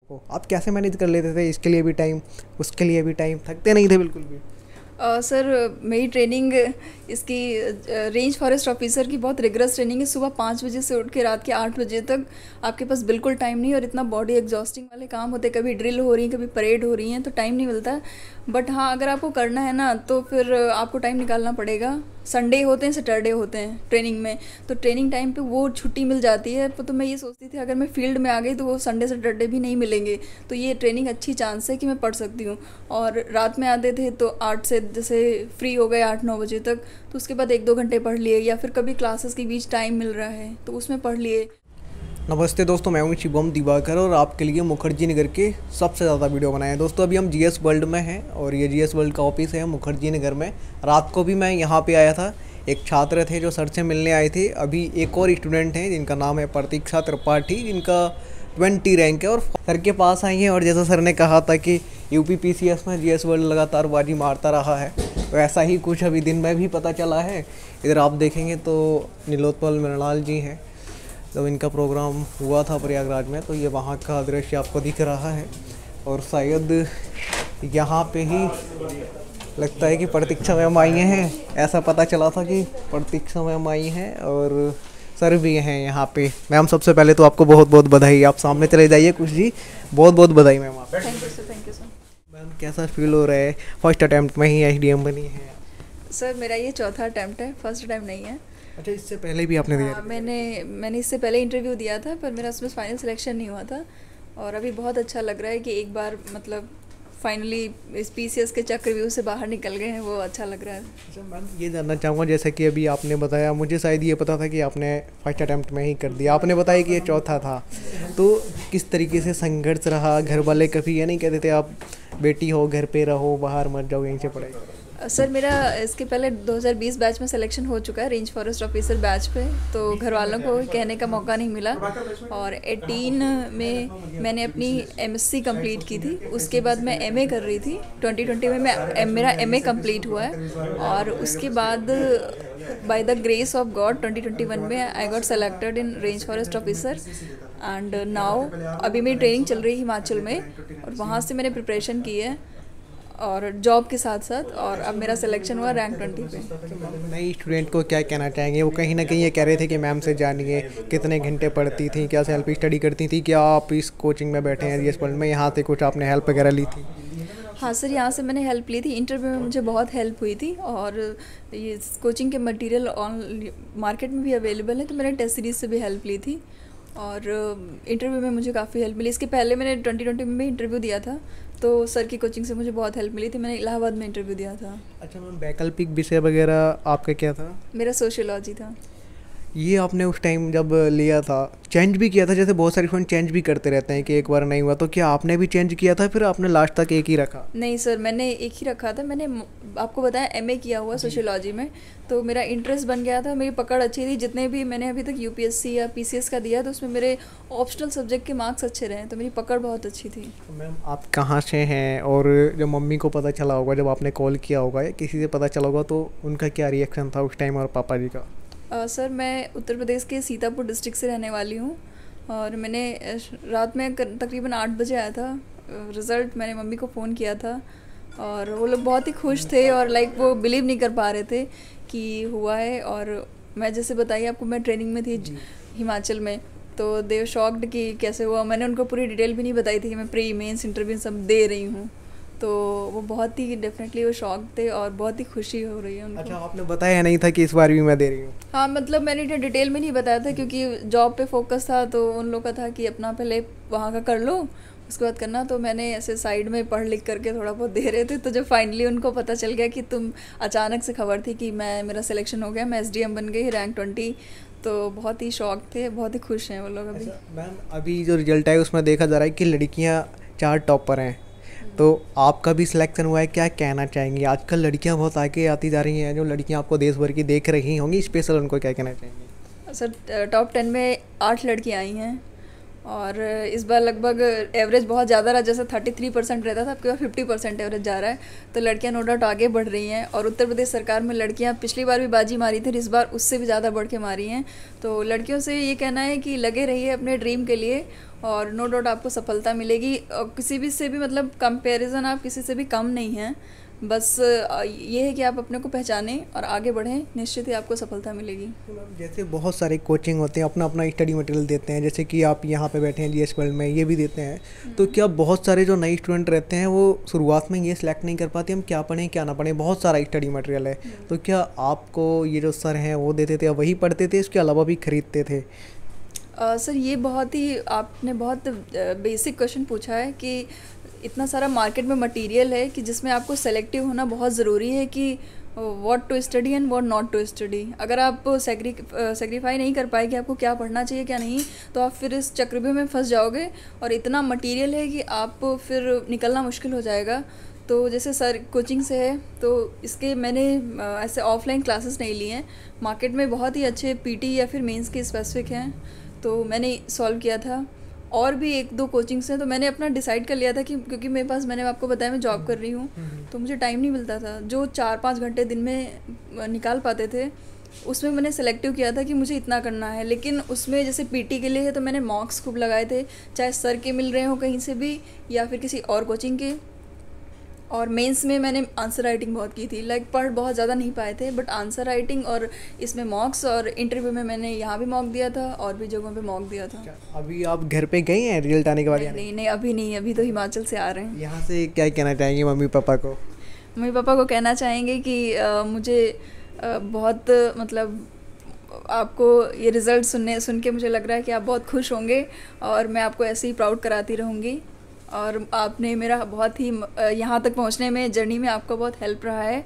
आप कैसे मैनेज कर लेते थे, इसके लिए भी टाइम, उसके लिए भी टाइम, थकते नहीं थे बिल्कुल भी? सर मेरी ट्रेनिंग इसकी रेंज फॉरेस्ट ऑफिसर की बहुत रिगरस ट्रेनिंग है। सुबह 5 बजे से उठ के रात के 8 बजे तक आपके पास बिल्कुल टाइम नहीं, और इतना बॉडी एग्जॉस्टिंग वाले काम होते हैं, कभी ड्रिल हो रही है, कभी परेड हो रही है, तो टाइम नहीं मिलता है। बट हाँ, अगर आपको करना है ना तो फिर आपको टाइम निकालना पड़ेगा। संडे होते हैं, सैटरडे होते हैं ट्रेनिंग में, तो ट्रेनिंग टाइम पे वो छुट्टी मिल जाती है। तो मैं ये सोचती थी अगर मैं फील्ड में आ गई तो वो संडे सैटरडे भी नहीं मिलेंगे, तो ये ट्रेनिंग अच्छी चांस है कि मैं पढ़ सकती हूँ। और रात में आते थे तो 8 से जैसे फ्री हो गए 8-9 बजे तक, तो उसके बाद 1-2 घंटे पढ़ लिए, या फिर कभी क्लासेस के बीच टाइम मिल रहा है तो उसमें पढ़ लिए। नमस्ते दोस्तों, मैं हूं शिवम दिवाकर और आपके लिए मुखर्जी नगर के सबसे ज़्यादा वीडियो बनाए हैं। दोस्तों अभी हम जीएस वर्ल्ड में हैं और ये जीएस वर्ल्ड का ऑफिस है मुखर्जी नगर में। रात को भी मैं यहाँ पे आया था, एक छात्र थे जो सर से मिलने आए थे। अभी एक और स्टूडेंट हैं जिनका नाम है प्रतीक्षा त्रिपाठी, जिनका 20 रैंक है और सर के पास आई हैं। और जैसा सर ने कहा था कि यूपीपीसीएस में जीएस वर्ल्ड लगातार बाजी मारता रहा है, तो ऐसा ही कुछ अभी दिन में भी पता चला है। इधर आप देखेंगे तो नीलोत्पल मृणाल जी हैं, जब इनका प्रोग्राम हुआ था प्रयागराज में, तो ये वहाँ का दृश्य आपको दिख रहा है। और शायद यहाँ पे ही लगता है कि प्रतीक्षा मैम आई हैं। ऐसा पता चला था कि प्रतीक्षा मैम आई हैं और सर भी हैं यहाँ पे। मैम सबसे पहले तो आपको बहुत बहुत बधाई। आप सामने चले जाइए कुछ जी। बहुत बहुत बधाई मैम आप। Thank you sir, thank you sir. Ma'am कैसा फील हो रहा है, फर्स्ट अटैम्प्ट में ही एसडीएम बनी है? सर मेरा ये चौथा अटैम्प्ट है, फर्स्ट टाइम नहीं है। अच्छा, इससे पहले भी आपने दिया? हाँ, मैंने इससे पहले इंटरव्यू दिया था, पर मेरा उसमें फाइनल सिलेक्शन नहीं हुआ था। और अभी बहुत अच्छा लग रहा है कि एक बार मतलब फाइनली इस पीसीएस के चक्रव्यूह से बाहर निकल गए हैं, वो अच्छा लग रहा है। अच्छा मैम, ये जानना चाहूँगा जैसे कि अभी आपने बताया, मुझे शायद ये पता था कि आपने फर्स्ट अटैम्प्ट में ही कर दिया, आपने बताया कि ये चौथा था, तो किस तरीके से संघर्ष रहा? घर वाले कभी ये नहीं कहते थे आप बेटी हो घर पे रहो, बाहर मत जाओ, यहीं से पढ़ाई? सर मेरा इसके पहले 2020 बैच में सिलेक्शन हो चुका है, रेंज फॉरेस्ट ऑफिसर बैच पे, तो घर वालों को कहने का मौका नहीं मिला। और 18 में मैंने अपनी एमएससी कंप्लीट की थी, उसके बाद मैं एमए कर रही थी। 2020 में मेरा एमए कंप्लीट हुआ है। और उसके बाद by the grace of God 2021 में I got selected in range forest officer. And now अभी मेरी ट्रेनिंग चल रही है हिमाचल में, और वहाँ से मैंने प्रिपरेशन की है और जॉब के साथ साथ, और अब मेरा सिलेक्शन हुआ रैंक 20 पे। नई स्टूडेंट को क्या कहना चाहेंगे? वो कहीं ना कहीं ये कह रहे थे कि मैम से जानिए कितने घंटे पढ़ती थी, क्या सेल्फ स्टडी करती थी, क्या आप इस कोचिंग में बैठे हैं जीएस वर्ल्ड में, यहाँ से कुछ आपने हेल्प वगैरह ली थी? हाँ सर, यहाँ से मैंने हेल्प ली थी। इंटरव्यू में मुझे बहुत हेल्प हुई थी, और ये कोचिंग के मटेरियल ऑन मार्केट में भी अवेलेबल है, तो मैंने टेस्ट सीरीज से भी हेल्प ली थी। और इंटरव्यू में मुझे काफ़ी हेल्प मिली। इसके पहले मैंने 2020 में भी इंटरव्यू दिया था, तो सर की कोचिंग से मुझे बहुत हेल्प मिली थी। मैंने इलाहाबाद में इंटरव्यू दिया था। अच्छा मैम, वैकल्पिक विषय वगैरह आपका क्या था? मेरा सोशियोलॉजी था। ये आपने उस टाइम जब लिया था चेंज भी किया था? जैसे बहुत सारे स्टूडेंट चेंज भी करते रहते हैं कि एक बार नहीं हुआ, तो क्या आपने भी चेंज किया था, फिर आपने लास्ट तक एक ही रखा? नहीं सर, मैंने एक ही रखा था। मैंने आपको बताया एमए किया हुआ सोशियोलॉजी में, तो मेरा इंटरेस्ट बन गया था, मेरी पकड़ अच्छी थी। जितने भी मैंने अभी तक यूपीएससी या पीसीएस का दिया, तो उसमें मेरे ऑप्शनल सब्जेक्ट के मार्क्स अच्छे रहे, तो मेरी पकड़ बहुत अच्छी थी। तो मैम आप कहाँ से हैं, और जब मम्मी को पता चला होगा, जब आपने कॉल किया होगा या किसी से पता चला होगा, तो उनका क्या रिएक्शन था उस टाइम, और पापा जी का? सर मैं उत्तर प्रदेश के सीतापुर डिस्ट्रिक्ट से रहने वाली हूँ, और मैंने रात में तकरीबन 8 बजे आया था रिज़ल्ट। मैंने मम्मी को फ़ोन किया था, और वो लोग बहुत ही खुश थे, और लाइक वो बिलीव नहीं कर पा रहे थे कि हुआ है। और मैं जैसे बताइए आपको, मैं ट्रेनिंग में थी हिमाचल में, तो दे शॉक्ड कि कैसे हुआ। मैंने उनको पूरी डिटेल भी नहीं बताई थी कि मैं प्री मेंस इंटरव्यू सब दे रही हूँ, तो वो बहुत ही डेफिनेटली वो शॉक थे, और बहुत ही खुशी हो रही है उनको। अच्छा, आपने बताया नहीं था कि इस बार भी मैं दे रही हूँ? हाँ, मतलब मैंने इन्हें डिटेल में नहीं बताया था, क्योंकि जॉब पे फोकस था, तो उन लोगों का था कि अपना पहले वहाँ का कर लो, उसके बाद करना। तो मैंने ऐसे साइड में पढ़ लिख करके थोड़ा बहुत दे रहे थे। तो जब फाइनली उनको पता चल गया कि तुम, अचानक से खबर थी कि मेरा सिलेक्शन हो गया, मैं एसडीएम बन गई रैंक 20, तो बहुत ही शॉक थे, बहुत ही खुश हैं वो लोग अभी। मैम अभी जो रिजल्ट है उसमें देखा जा रहा है कि लड़कियां 4 टॉपर हैं, तो आपका भी सिलेक्शन हुआ है, क्या कहना चाहेंगी? आजकल लड़कियां बहुत आगे आती जा रही हैं, जो लड़कियां आपको देश भर की देख रही होंगी, स्पेशल उनको क्या कहना चाहेंगी? सर टॉप 10 में 8 लड़कियाँ आई हैं, और इस बार लगभग एवरेज बहुत ज़्यादा रहा, जैसे 33% रहता था, आपके पास 50% एवरेज जा रहा है। तो लड़कियां नो डाउट आगे बढ़ रही हैं, और उत्तर प्रदेश सरकार में लड़कियां पिछली बार भी बाजी मारी थी, इस बार उससे भी ज़्यादा बढ़ के मारी हैं। तो लड़कियों से ये कहना है कि लगे रहिए अपने ड्रीम के लिए, और नो डाउट आपको सफलता मिलेगी। और किसी भी से भी मतलब कंपैरिजन आप किसी से भी कम नहीं हैं, बस ये है कि आप अपने को पहचानें और आगे बढ़ें, निश्चित ही आपको सफलता मिलेगी। जैसे बहुत सारे कोचिंग होते हैं, अपना अपना स्टडी मटेरियल देते हैं, जैसे कि आप यहाँ पे बैठे हैं जीएस वर्ल्ड में, ये भी देते हैं। तो क्या बहुत सारे जो नए स्टूडेंट रहते हैं वो शुरुआत में ये सिलेक्ट नहीं कर पाते हम क्या पढ़ें क्या ना पढ़ें, बहुत सारा स्टडी मटेरियल है। तो क्या आपको ये जो सर हैं वो देते थे या वही पढ़ते थे, इसके अलावा भी खरीदते थे? सर ये बहुत ही आपने बहुत बेसिक क्वेश्चन पूछा है कि इतना सारा मार्केट में मटेरियल है कि जिसमें आपको सेलेक्टिव होना बहुत ज़रूरी है कि what to study and what not to study. अगर आप सेक्रीफाई नहीं कर पाए कि आपको क्या पढ़ना चाहिए क्या नहीं, तो आप फिर इस चक्रव्यूह में फंस जाओगे, और इतना मटेरियल है कि आप फिर निकलना मुश्किल हो जाएगा। तो जैसे सर कोचिंग से है, तो इसके मैंने ऐसे ऑफलाइन क्लासेस नहीं लिए हैं। मार्केट में बहुत ही अच्छे पीटी या फिर मेंस के स्पेसिफिक हैं, तो मैंने सॉल्व किया था। और भी एक दो कोचिंग्स हैं, तो मैंने अपना डिसाइड कर लिया था कि क्योंकि मेरे पास, मैंने आपको बताया मैं जॉब कर रही हूँ, तो मुझे टाइम नहीं मिलता था। जो 4-5 घंटे दिन में निकाल पाते थे, उसमें मैंने सेलेक्टिव किया था कि मुझे इतना करना है। लेकिन उसमें जैसे पीटी के लिए है तो मैंने मॉक्स खूब लगाए थे, चाहे सर के मिल रहे हो कहीं से भी या फिर किसी और कोचिंग के। और मेंस में मैंने आंसर राइटिंग बहुत की थी, लाइक पढ़ बहुत ज़्यादा नहीं पाए थे, बट आंसर राइटिंग और इसमें मॉक्स, और इंटरव्यू में मैंने यहाँ भी मॉक दिया था और भी जगहों पे मॉक दिया था। अभी आप घर पे गए हैं रिजल्ट आने के बाद? नहीं, अभी नहीं, अभी तो हिमाचल से आ रहे हैं। यहाँ से क्या कहना चाहेंगे मम्मी पापा को? मम्मी पापा को कहना चाहेंगे कि मुझे बहुत मतलब आपको ये रिज़ल्ट सुन के मुझे लग रहा है कि आप बहुत खुश होंगे, और मैं आपको ऐसे ही प्राउड कराती रहूँगी। और आपने मेरा बहुत ही यहाँ तक पहुँचने में, जर्नी में आपका बहुत हेल्प रहा है।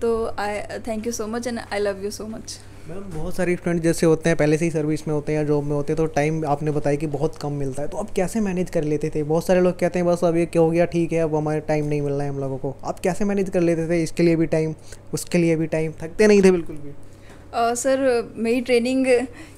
तो आई thank you so much and I love you so much. Ma'am बहुत सारे स्टूडेंट जैसे होते हैं पहले से ही सर्विस में होते हैं या जॉब में होते हैं, तो टाइम आपने बताया कि बहुत कम मिलता है, तो आप कैसे मैनेज कर लेते थे? बहुत सारे लोग कहते हैं बस अब ये क्या हो गया, ठीक है अब हमारे टाइम नहीं मिल रहा है हम लोगों को। आप कैसे मैनेज कर लेते थे? इसके लिए भी टाइम, उसके लिए भी टाइम, थकते नहीं थे बिल्कुल भी? सर मेरी ट्रेनिंग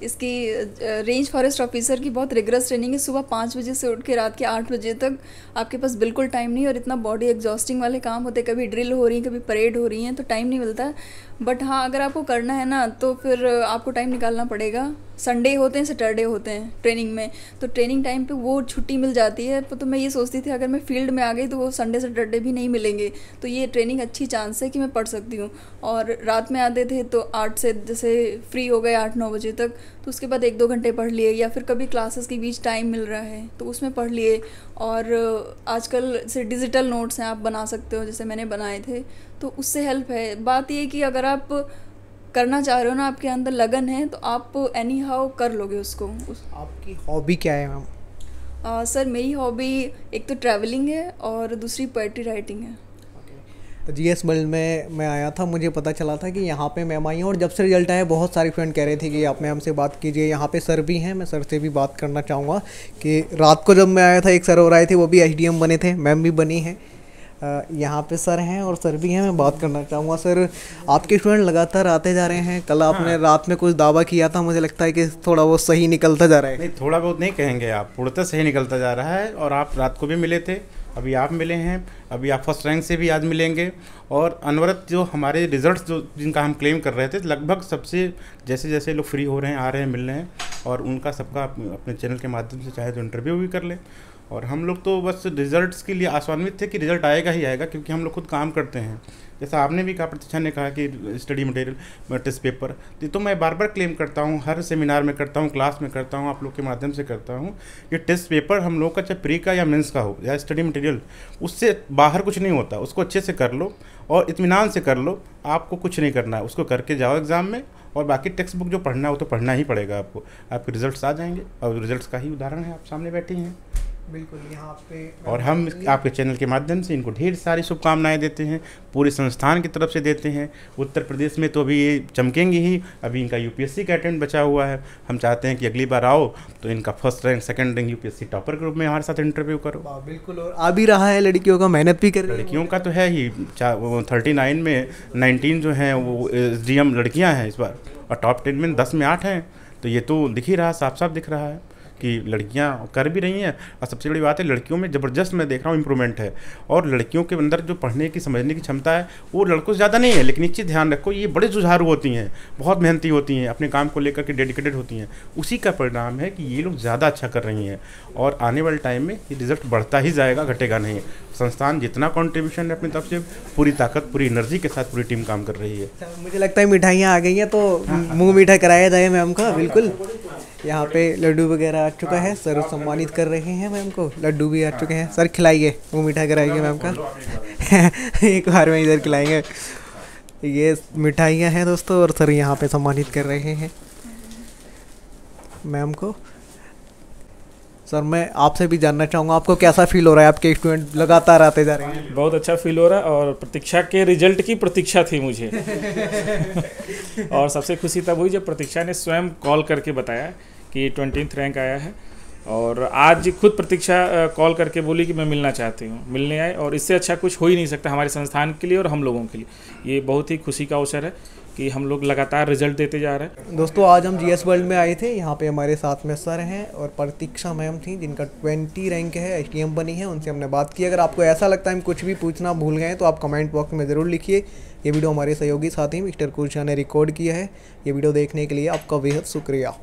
इसकी रेंज फॉरेस्ट ऑफिसर की बहुत रिगरस ट्रेनिंग है। सुबह 5 बजे से उठ के रात के 8 बजे तक आपके पास बिल्कुल टाइम नहीं, और इतना बॉडी एग्जॉस्टिंग वाले काम होते हैं, कभी ड्रिल हो रही है कभी परेड हो रही है, तो टाइम नहीं मिलता। बट हाँ, अगर आपको करना है ना तो फिर आपको टाइम निकालना पड़ेगा। संडे होते हैं, सैटरडे होते हैं ट्रेनिंग में, तो ट्रेनिंग टाइम पे वो छुट्टी मिल जाती है। तो मैं ये सोचती थी अगर मैं फील्ड में आ गई तो वो संडे सैटरडे भी नहीं मिलेंगे, तो ये ट्रेनिंग अच्छी चांस है कि मैं पढ़ सकती हूँ। और रात में आते थे तो 8 से जैसे फ्री हो गए 8-9 बजे तक, तो उसके बाद 1-2 घंटे पढ़ लिए, या फिर कभी क्लासेस के बीच टाइम मिल रहा है तो उसमें पढ़ लिए। और आजकल से डिजिटल नोट्स हैं, आप बना सकते हो, जैसे मैंने बनाए थे, तो उससे हेल्प है। बात ये कि अगर आप करना चाह रहे हो ना, आपके अंदर लगन है, तो आप एनी हाउ कर लोगे उसको। आपकी हॉबी क्या है मैम? सर मेरी हॉबी एक तो ट्रैवलिंग है और दूसरी पोएट्री राइटिंग है। जीएस वर्ल्ड में मैं आया था, मुझे पता चला था कि यहाँ पे मैम आई हैं, और जब से रिजल्ट आया बहुत सारे फ्रेंड कह रहे थे कि आप मैम से बात कीजिए। यहाँ पे सर भी हैं, मैं सर से भी बात करना चाहूँगा कि रात को जब मैं आया था एक सर और आए थे, वो भी एचडीएम बने थे, मैम भी बनी हैं। यहाँ पे सर हैं और सर भी हैं, मैं बात करना चाहूँगा। सर आपके स्टूडेंट लगातार आते जा रहे हैं, कल आपने रात में कुछ दावा किया था, मुझे लगता है कि थोड़ा बहुत सही निकलता जा रहा है। नहीं, थोड़ा बहुत नहीं कहेंगे, आप पूर्णतः सही निकलता जा रहा है। और आप रात को भी मिले थे, अभी आप मिले हैं, अभी आप फर्स्ट रैंक से भी आज मिलेंगे। और अनवरत जो हमारे रिजल्ट्स जो जिनका हम क्लेम कर रहे थे, लगभग सबसे जैसे जैसे लोग फ्री हो रहे हैं, आ रहे हैं, मिल रहे हैं, और उनका सबका अपने चैनल के माध्यम से चाहे तो इंटरव्यू भी कर लें। और हम लोग तो बस रिजल्ट्स के लिए आशान्वित थे कि रिजल्ट आएगा ही आएगा, क्योंकि हम लोग खुद काम करते हैं। जैसा आपने भी कहा, प्रतीक्षा ने कहा कि स्टडी मटेरियल, टेस्ट पेपर, तो मैं बार बार क्लेम करता हूँ, हर सेमिनार में करता हूँ, क्लास में करता हूँ, आप लोग के माध्यम से करता हूँ कि टेस्ट पेपर हम लोग का चाहे प्री का या मेंस का हो या स्टडी मटेरियल, उससे बाहर कुछ नहीं होता। उसको अच्छे से कर लो और इत्मीनान से कर लो, आपको कुछ नहीं करना है, उसको करके जाओ एग्ज़ाम में। और बाकी टेक्स्ट बुक जो पढ़ना है वो तो पढ़ना ही पड़ेगा आपको, आपके रिजल्ट्स आ जाएंगे। और रिजल्ट्स का ही उदाहरण है, आप सामने बैठी हैं। बिल्कुल यहाँ पे, और हम आपके चैनल के माध्यम से इनको ढेर सारी शुभकामनाएं देते हैं, पूरे संस्थान की तरफ से देते हैं। उत्तर प्रदेश में तो अभी ये चमकेंगे ही, अभी इनका यूपीएससी का अटेम्प्ट बचा हुआ है। हम चाहते हैं कि अगली बार आओ तो इनका first rank, second rank, UPSC topper group में हमारे साथ इंटरव्यू करो। बिल्कुल, और आ भी रहा है, लड़कियों का मेहनत भी कर रही है। लड़कियों का तो है ही, 39 में 19 जो हैं वो एसडीएम लड़कियाँ हैं इस बार, और टॉप 10 में 10 में 8 हैं। तो ये तो दिख ही रहा, साफ साफ दिख रहा है कि लड़कियां कर भी रही हैं, और सबसे बड़ी बात है लड़कियों में ज़बरदस्त मैं देख रहा हूँ इम्प्रूवमेंट है। और लड़कियों के अंदर जो पढ़ने की समझने की क्षमता है वो लड़कों से ज़्यादा नहीं है, लेकिन एक चीज़ ध्यान रखो, ये बड़े जुझारू होती हैं, बहुत मेहनती होती हैं, अपने काम को लेकर के डेडिकेटेड होती हैं। उसी का परिणाम है कि ये लोग ज़्यादा अच्छा कर रही हैं, और आने वाले टाइम में ये रिजल्ट बढ़ता ही जाएगा, घटेगा नहीं। संस्थान जितना कंट्रीब्यूशन है अपनी तरफ से, पूरी ताकत पूरी एनर्जी के साथ पूरी टीम काम कर रही है। मुझे लगता है मिठाइयाँ आ गई हैं, तो मुंह मीठा कराया जाए मैम का। बिल्कुल, यहाँ पे लड्डू वगैरह आ चुका है, सर सम्मानित कर रहे हैं मैम को, लड्डू भी आ चुके हैं। सर खिलाइए, मुंह मीठा कराइए मैम का। एक बार में इधर खिलाएंगे। ये मिठाइयाँ हैं दोस्तों, और सर यहाँ पे सम्मानित कर रहे हैं मैम को। सर मैं आपसे भी जानना चाहूँगा, आपको कैसा फील हो रहा है? आपके स्टूडेंट लगातार आते जा रहे हैं। बहुत अच्छा फील हो रहा है, और प्रतीक्षा के रिजल्ट की प्रतीक्षा थी मुझे। और सबसे खुशी तब हुई जब प्रतीक्षा ने स्वयं कॉल करके बताया कि 20th रैंक आया है। और आज खुद प्रतीक्षा कॉल करके बोली कि मैं मिलना चाहती हूँ। मिलने आए, और इससे अच्छा कुछ हो ही नहीं सकता हमारे संस्थान के लिए और हम लोगों के लिए। ये बहुत ही खुशी का अवसर है कि हम लोग लगातार रिजल्ट देते जा रहे हैं। दोस्तों आज हम जीएस वर्ल्ड में आए थे, यहाँ पे हमारे साथ में सर हैं और प्रतीक्षा मैम थी जिनका 20 रैंक है, एसटीएम बनी है। उनसे हमने बात की। अगर आपको ऐसा लगता है हम कुछ भी पूछना भूल गए तो आप कमेंट बॉक्स में ज़रूर लिखिए। ये वीडियो हमारे सहयोगी साथी मिस्टर कुर्शा ने रिकॉर्ड किया है। ये वीडियो देखने के लिए आपका बेहद शुक्रिया।